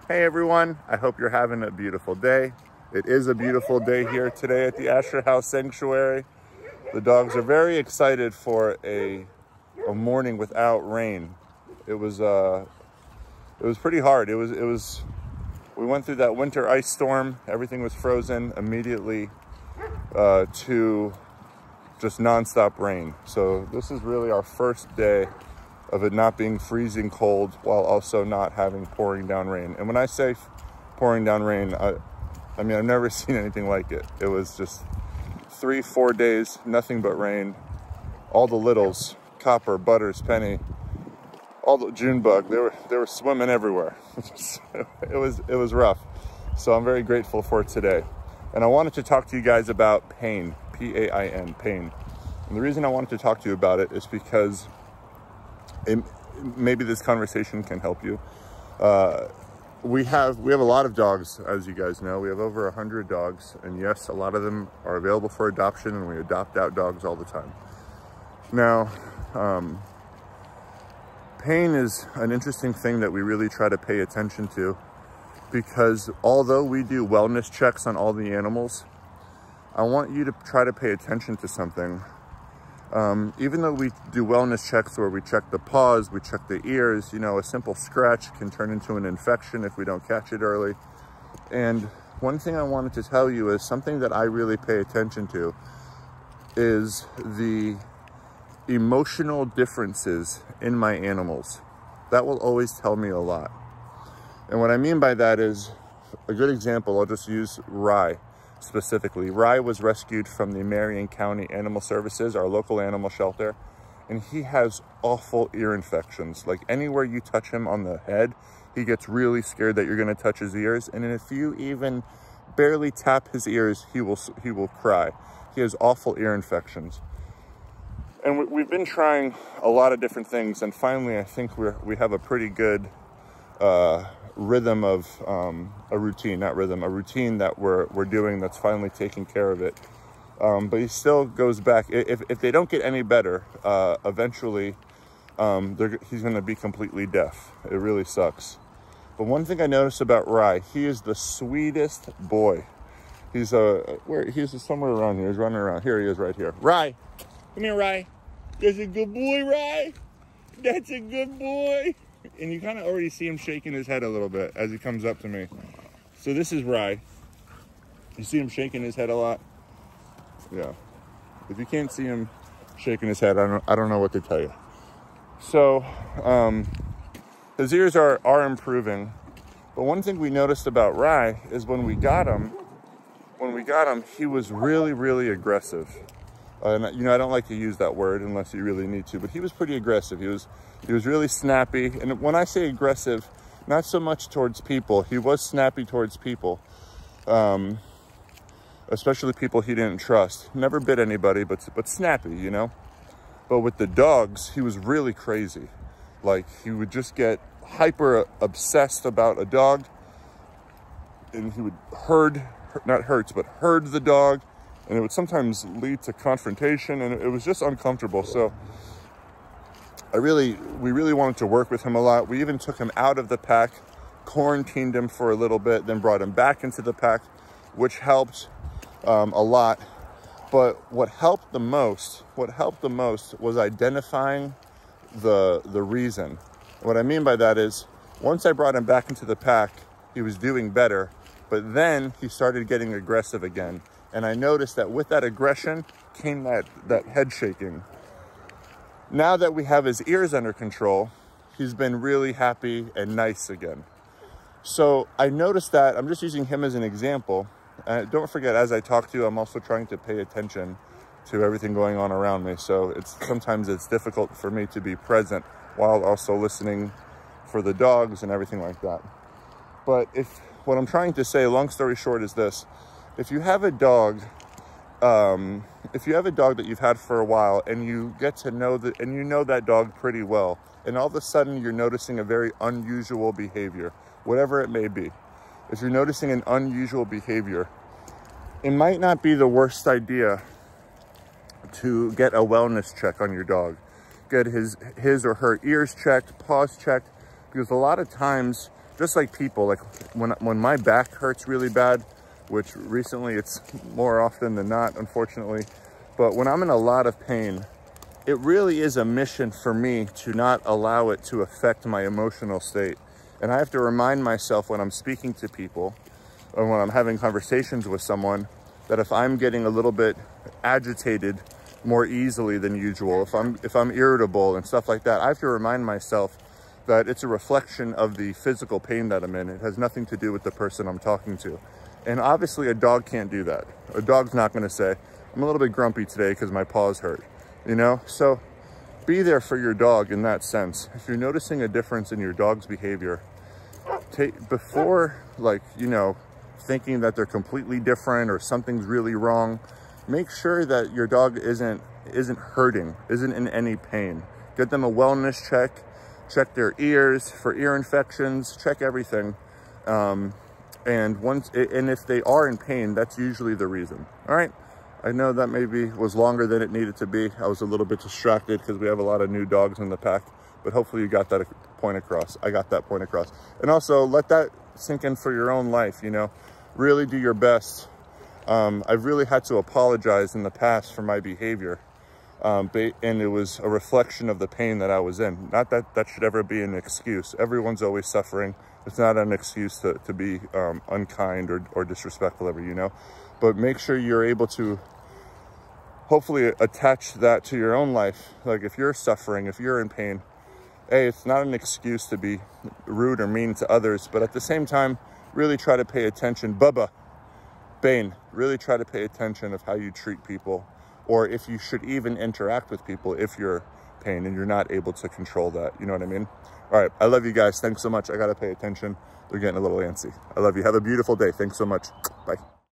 Hey everyone, I hope you're having a beautiful day. It is a beautiful day here today at the Asher House Sanctuary. The dogs are very excited for a morning without rain. It was pretty hard. We went through that winter ice storm. Everything was frozen immediately to just nonstop rain. So this is really our first day of it not being freezing cold while also not having pouring down rain. And when I say pouring down rain, I mean, I've never seen anything like it. It was just 3-4 days, nothing but rain. All the littles, Copper, Butters, Penny, all the Junebug, they were swimming everywhere. It was rough. So I'm very grateful for today. And I wanted to talk to you guys about pain, P-A-I-N, pain. And the reason I wanted to talk to you about it is because maybe this conversation can help you. We have a lot of dogs, as you guys know. We have over 100 dogs, and yes, a lot of them are available for adoption, and we adopt out dogs all the time. Now, pain is an interesting thing that we really try to pay attention to, because although we do wellness checks on all the animals, I want you to try to pay attention to something. Even though we do wellness checks where we check the paws, we check the ears, you know, a simple scratch can turn into an infection if we don't catch it early. And one thing I wanted to tell you is something that I really pay attention to is the emotional differences in my animals. That will always tell me a lot. And what I mean by that is, a good example, I'll just use Rye. Specifically, Rye was rescued from the Marion County Animal Services, our local animal shelter, and he has awful ear infections. Like, anywhere you touch him on the head, he gets really scared that you're going to touch his ears, and if you even barely tap his ears, he will cry. He has awful ear infections. And we've been trying a lot of different things, and finally I think we have a pretty good rhythm of a routine that we're doing that's finally taking care of it. But he still goes back. If they don't get any better, eventually he's going to be completely deaf. It really sucks. But one thing I noticed about Rye, he is the sweetest boy. He's somewhere around here. He's running around. Here he is, right here. Rye, come here, Rye. That's a good boy, Rye. That's a good boy. And you kind of already see him shaking his head a little bit as he comes up to me. So this is Rye. You see him shaking his head a lot? Yeah. If you can't see him shaking his head, I don't know what to tell you. So his ears are improving. But one thing we noticed about Rye is when we got him, he was really, really aggressive. And, you know, I don't like to use that word unless you really need to, but he was pretty aggressive. He was really snappy. And when I say aggressive, not so much towards people. He was snappy towards people, especially people he didn't trust. Never bit anybody, but snappy, you know? But with the dogs, he was really crazy. Like, he would just get hyper obsessed about a dog, and he would herd the dog. And it would sometimes lead to confrontation, and it was just uncomfortable. So we really wanted to work with him a lot. We even took him out of the pack, quarantined him for a little bit, then brought him back into the pack, which helped a lot. But what helped the most was identifying the reason. What I mean by that is, once I brought him back into the pack, he was doing better, but then he started getting aggressive again. And I noticed that with that aggression came that head shaking. Now that we have his ears under control, he's been really happy and nice again. So I noticed that, I'm just using him as an example. Don't forget, as I talk to you, I'm also trying to pay attention to everything going on around me. So sometimes it's difficult for me to be present while also listening for the dogs and everything like that. But what I'm trying to say, long story short, is this. If you have a dog, that you've had for a while, and you get to know that, and you know that dog pretty well, and all of a sudden you're noticing a very unusual behavior, whatever it may be. If you're noticing an unusual behavior, it might not be the worst idea to get a wellness check on your dog. Get his or her ears checked, paws checked, because a lot of times just like people, like when my back hurts really bad, which recently it's more often than not, unfortunately, but when I'm in a lot of pain, it really is a mission for me to not allow it to affect my emotional state. And I have to remind myself when I'm speaking to people or when I'm having conversations with someone that if I'm getting a little bit agitated more easily than usual, if I'm irritable and stuff like that, I have to remind myself that it's a reflection of the physical pain that I'm in. It has nothing to do with the person I'm talking to. And obviously a dog can't do that. A dog's not gonna say, I'm a little bit grumpy today because my paws hurt, you know? So be there for your dog in that sense. If you're noticing a difference in your dog's behavior, before, like, you know, thinking that they're completely different or something's really wrong, make sure that your dog isn't hurting, isn't in any pain. Get them a wellness check, check their ears for ear infections, check everything. And if they are in pain, that's usually the reason. All right. I know that maybe was longer than it needed to be. I was a little bit distracted because we have a lot of new dogs in the pack, but hopefully you got that point across. I got that point across. And also let that sink in for your own life, you know, really do your best. I've really had to apologize in the past for my behavior. And it was a reflection of the pain that I was in. Not that that should ever be an excuse. Everyone's always suffering. It's not an excuse to be unkind or disrespectful ever, you know. But make sure you're able to hopefully attach that to your own life. Like if you're suffering, if you're in pain, hey, it's not an excuse to be rude or mean to others, but at the same time, really try to pay attention. Bubba, Bane, really try to pay attention of how you treat people, or if you should even interact with people if you're in pain and you're not able to control that. You know what I mean? All right, I love you guys. Thanks so much. I got to pay attention. They're getting a little antsy. I love you. Have a beautiful day. Thanks so much. Bye.